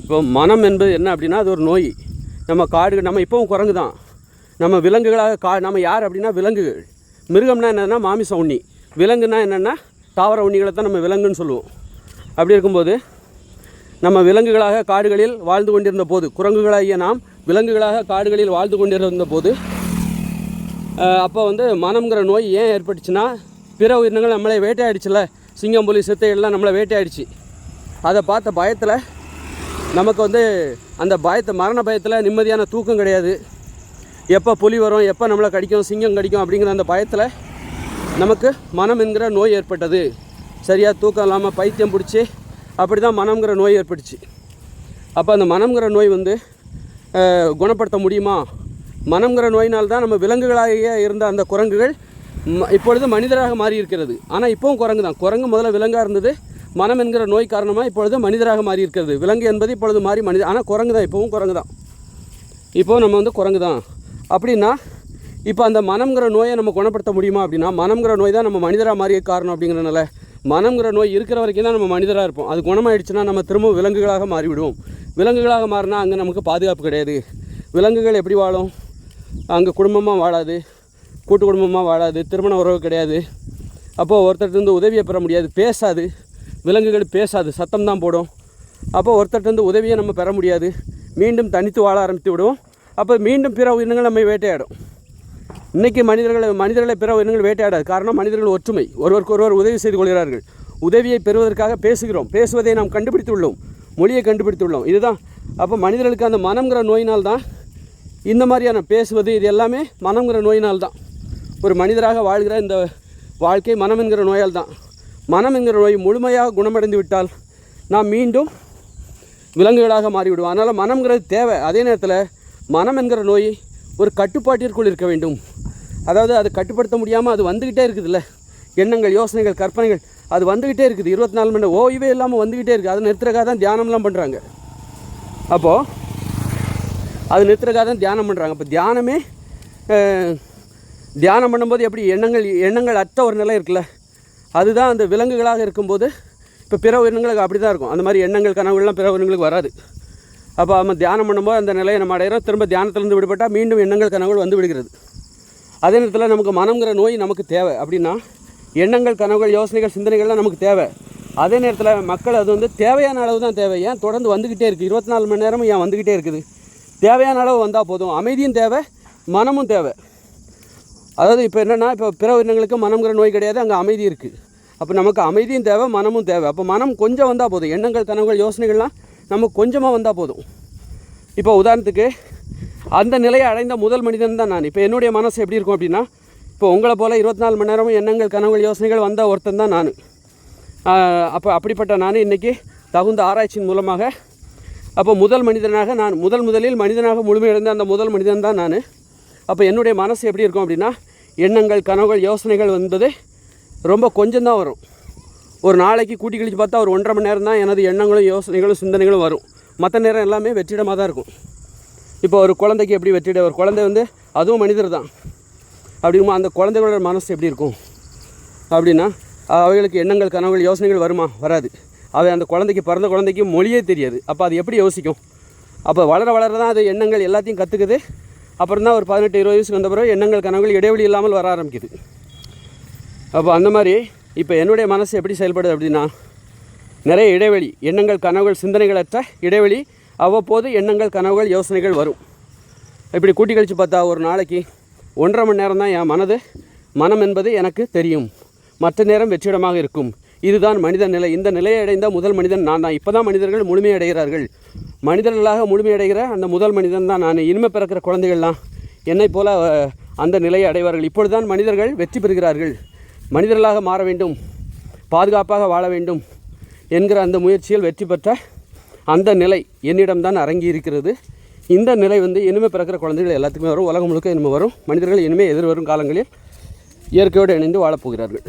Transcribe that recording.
இப்போ மனம் என்பது என்ன அப்படின்னா அது ஒரு நோய். நம்ம காடு நம்ம இப்போவும் குரங்கு தான். நம்ம விலங்குகளாக நம்ம யார் அப்படின்னா விலங்குகள். மிருகம்னா என்னென்னா மாமிச உண்ணி, விலங்குனா என்னென்னா தாவர உண்ணிகளை தான் நம்ம விலங்குன்னு சொல்லுவோம். அப்படி இருக்கும்போது நம்ம விலங்குகளாக காடுகளில் வாழ்ந்து கொண்டிருந்த போது, குரங்குகளாகிய நாம் விலங்குகளாக காடுகளில் வாழ்ந்து கொண்டிருந்த போது அப்போ மனம்ங்கிற நோய் ஏன் ஏற்பட்டுச்சுன்னா, பிற உயிரினங்கள் நம்மளை வேட்டையாடிச்சுல, சிங்கம் புலி சித்தைகள்லாம் நம்மளை வேட்டையாடிச்சு. அதை பார்த்த பயத்தில் நமக்கு அந்த மரண பயத்தில் நிம்மதியான தூக்கம் கிடையாது. எப்போ புலி வரும், எப்போ நம்மளை கடிக்கும், சிங்கம் கடிக்கும் அப்படிங்கிற அந்த பயத்தில் நமக்கு மனம் என்கிற நோய் ஏற்பட்டது. சரியாக தூக்கம் இல்லாமல் பைத்தியம் பிடிச்சி அப்படி தான் மனம்ங்கிற நோய் ஏற்பட்டுச்சு. அப்போ அந்த மனம்ங்கிற நோய் குணப்படுத்த முடியுமா? மனம்ங்கிற நோயினால்தான் நம்ம விலங்குகளாக இருந்த அந்த குரங்குகள் இப்பொழுது மனிதராக மாறி இருக்கிறது. ஆனால் இப்போவும் குரங்கு தான். குரங்கு முதல்ல விலங்காக இருந்தது. மனம் என்கிற நோய் காரணமாக இப்பொழுது மனிதராக மாறி இருக்கிறது. விலங்கு என்பது இப்பொழுது மாறி மனித, ஆனால் குரங்கு தான், இப்போவும் குரங்கு தான். இப்போது நம்ம குரங்கு தான். அப்படின்னா இப்போ அந்த மனம்ங்கிற நோயை நம்ம குணப்படுத்த முடியுமா அப்படின்னா, மனம்ங்கிற நோய் தான் நம்ம மனிதராக மாறிய காரணம். அப்படிங்கிறனால மனம்ங்கிற நோய் இருக்கிற வரைக்கும் தான் நம்ம மனிதராக இருப்போம். அது குணமாயிடுச்சுன்னா நம்ம திரும்ப விலங்குகளாக மாறிவிடுவோம். விலங்குகளாக மாறினா அங்கே நமக்கு பாதுகாப்பு கிடையாது. விலங்குகள் எப்படி வாழும்? அங்கே குடும்பமாக வாழாது, கூட்டு குடும்பமாக வாழாது, திருமண உறவு கிடையாது. அப்போது ஒருத்தர்கிட்ட உதவியை பெற முடியாது, பேசாது. விலங்குகள் பேசாது, சத்தம் தான் போடும். அப்போ ஒருத்தர்கிட்ட உதவியை நம்ம பெற முடியாது, மீண்டும் தனித்து வாழ ஆரம்பித்து விடுவோம். அப்போ மீண்டும் பிற உயிரினங்கள் நம்மை வேட்டையாடும். இன்றைக்கி மனிதர்களை பிற உயிரினங்கள் வேட்டையாடாது. காரணம், மனிதர்கள் ஒற்றுமை, ஒருவருக்கு ஒருவர் உதவி செய்து கொள்கிறார்கள். உதவியை பெறுவதற்காக பேசுகிறோம், பேசுவதை நாம் கண்டுபிடித்துள்ளோம், மொழியை கண்டுபிடித்துள்ளோம். இதுதான். அப்போ மனிதர்களுக்கு அந்த மனம்ங்கிற நோயினால் தான் இந்த மாதிரியான பேசுவது, இது எல்லாமே மனம்ங்கிற நோயினால் தான். ஒரு மனிதராக வாழ்கிற இந்த வாழ்க்கை மனம் என்கிற நோயால் தான். மனம் என்கிற நோய் முழுமையாக குணமடைந்து விட்டால் நாம் மீண்டும் விலங்குகளாக மாறிவிடுவோம். அதனால் மனம்ங்கிறது தேவை. அதே நேரத்தில் மனம் என்கிற நோய் ஒரு கட்டுப்பாட்டிற்குள் இருக்க வேண்டும். அதாவது அது கட்டுப்படுத்த முடியாமல் அது வந்துக்கிட்டே இருக்குதுல்ல, எண்ணங்கள், யோசனைகள், கற்பனைகள், அது வந்துக்கிட்டே இருக்குது. 24 மணி நேரம் ஓய்வே இல்லாமல் வந்துக்கிட்டே இருக்குது. அதை நிறுத்துறக்காக தான் தியானம்லாம் பண்ணுறாங்க. அப்போது அது நிறுத்துறக்காக தான் தியானம் பண்ணுறாங்க. இப்போ தியானம் பண்ணும்போது எப்படி எண்ணங்கள் அற்ற ஒரு நிலை இருக்குல்ல, அதுதான் அந்த விலங்குகளாக இருக்கும்போது. இப்போ பிற உயிரினங்களுக்கு அப்படி தான் இருக்கும். அந்த மாதிரி எண்ணங்கள், கனவுகள்லாம் பிற உயிரினங்களுக்கு வராது. அப்போ நம்ம தியானம் பண்ணும்போது அந்த நிலையை நம்ம அடைகிறோம். திரும்ப தியானத்திலேருந்து விடுபட்டால் மீண்டும் எண்ணங்கள், கனவுகள் வந்து விடுகிறது. அதே நேரத்தில் நமக்கு மனம்ங்கிற நோய் நமக்கு தேவை. அப்படின்னா எண்ணங்கள், கனவுகள், யோசனைகள், சிந்தனைகள்லாம் நமக்கு தேவை. அதே நேரத்தில் மக்கள் அது தேவையான அளவு தான் தேவை. ஏன் தொடர்ந்து வந்துக்கிட்டே இருக்குது? 24 மணி நேரமும் ஏன் வந்துக்கிட்டே இருக்குது? தேவையான அளவு வந்தால் போதும். அமைதியும் தேவை, மனமும் தேவை. அதாவது இப்போ என்னென்னா, இப்போ பிற உயிரினங்களுக்கு மனம்ங்கிற நோய் கிடையாது, அங்கே அமைதி இருக்குது. அப்போ நமக்கு அமைதியும் தேவை, மனமும் தேவை. அப்போ மனம் கொஞ்சம் வந்தால் போதும். எண்ணங்கள், கனவுகள், யோசனைகள்லாம் நமக்கு கொஞ்சமாக வந்தால் போதும். இப்போ உதாரணத்துக்கு அந்த நிலையை அடைந்த முதல் மனிதன் தான் நான். இப்போ என்னுடைய மனசு எப்படி இருக்கும் அப்படின்னா, இப்போ உங்களை போல் 24 மணி நேரமும் எண்ணங்கள், கனவுகள், யோசனைகள் வந்த ஒருத்தன் தான் நான். அப்போ அப்படிப்பட்ட நான் இன்றைக்கி தகுந்த ஆராய்ச்சியின் மூலமாக அப்போ முதலில் மனிதனாக முழுமையடைந்த அந்த முதல் மனிதன் தான் நான். அப்போ என்னுடைய மனசு எப்படி இருக்கும் அப்படின்னா, எண்ணங்கள், கனவுகள், யோசனைகள் வந்தது ரொம்ப கொஞ்சம் தான் வரும். ஒரு நாளைக்கு கூட்டி கழித்து பார்த்தா ஒரு 1.5 மணி நேரம் தான் எனது எண்ணங்களும், யோசனைகளும், சிந்தனைகளும் வரும். மற்ற நேரம் எல்லாமே வெற்றிடமாக தான் இருக்கும். இப்போ ஒரு குழந்தைக்கு எப்படி வெற்றிட, ஒரு குழந்தை அதுவும் மனிதர் தான். அப்படிங்கும்போது அந்த குழந்தைகளோட மனசு எப்படி இருக்கும் அப்படின்னா, அவைகளுக்கு எண்ணங்கள், கனவுகள், யோசனைகள் வருமா? வராது. அந்த பிறந்த குழந்தைக்கு மொழியே தெரியாது. அப்போ அது எப்படி யோசிக்கும்? அப்போ வளர தான் அது எண்ணங்கள் எல்லாத்தையும் கற்றுக்குது. அப்புறம் தான் ஒரு 18-20 வயசுக்கு வந்த பிறகு எண்ணங்கள், கனவுகள் இடைவெளி இல்லாமல் வர ஆரம்பிக்குது. அப்போ அந்த மாதிரி இப்போ என்னுடைய மனசு எப்படி செயல்படுது அப்படின்னா, நிறைய இடைவெளி, எண்ணங்கள், கனவுகள், சிந்தனைகளற்ற இடைவெளி. அவ்வப்போது எண்ணங்கள், கனவுகள், யோசனைகள் வரும். இப்படி கூட்டி கழித்து பார்த்தா ஒரு நாளைக்கு 1.5 மணி நேரம் தான் என் மனம் என்பது எனக்கு தெரியும். மற்ற நேரம் வெற்றிடமாக இருக்கும். இதுதான் மனித நிலை. இந்த நிலையை அடைந்த முதல் மனிதன் நான் தான். இப்போ தான் மனிதர்கள் முழுமையடைகிறார்கள். மனிதர்களாக முழுமையடைகிற அந்த முதல் மனிதன் தான் நான். இனிமேல் பிறக்கிற குழந்தைகள்லாம் என்னை போல அந்த நிலையை அடைவார்கள். இப்பொழுது தான் மனிதர்கள் வெற்றி பெறுகிறார்கள். மனிதர்களாக மாற வேண்டும், பாதுகாப்பாக வாழ வேண்டும் என்கிற அந்த முயற்சியில் வெற்றி பெற்ற அந்த நிலை என்னிடம்தான் அரங்கி இருக்கிறது. இந்த நிலை இனிமேல் பிறக்கிற குழந்தைகள் எல்லாத்துக்குமே வரும். உலகம் முழுக்க இனிமேல் வரும். மனிதர்கள் இனிமேல் எதிர்வரும் காலங்களில் இயற்கையோடு இணைந்து வாழப்போகிறார்கள்.